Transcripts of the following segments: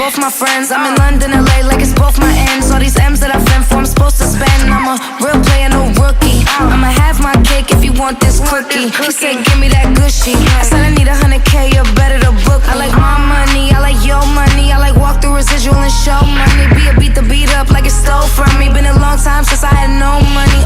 both my friends. I'm in London, LA, like it's both my ends. All these M's that I fend for, I'm supposed to spend. I'm a real player, no rookie. I'ma have my cake if you want this cookie. He said, give me that gushy. I said, I need 100K, you're better to book. I like my money, I like your money. I like walk through residual and show money. Beat the beat up like it stole from me. Been a long time since I had no money.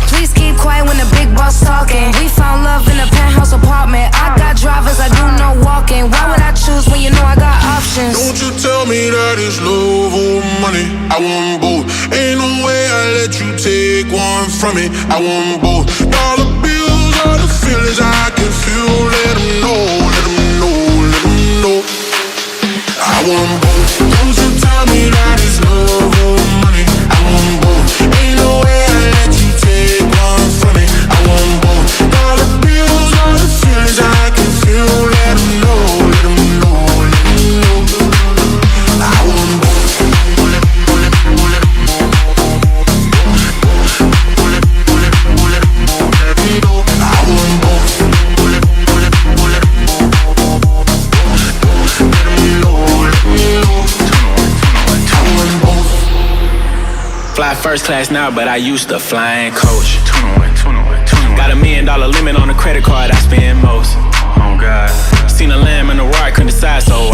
Please keep quiet when the big boss talking. We found love in a penthouse apartment. I got drivers, I do no walking. Why would I choose when you know I got options? Don't you tell me that it's love or money. I want both. Ain't no way I let you take one from me. I want both. Dollar bills are the feelings I can feel. Let them know, let them know, let them know. I want both. Don't you tell me that it's love or money. I want both. Ain't no way I let you take one from me. I want both. Dollar bills are the feelings I can feel. Let them know, let them know, let them know. I want both. Fly first class now, but I used to flying coach. Got $1 million limit on the credit card I spend most. Oh God. Seen a lamb in the roar, I couldn't decide, so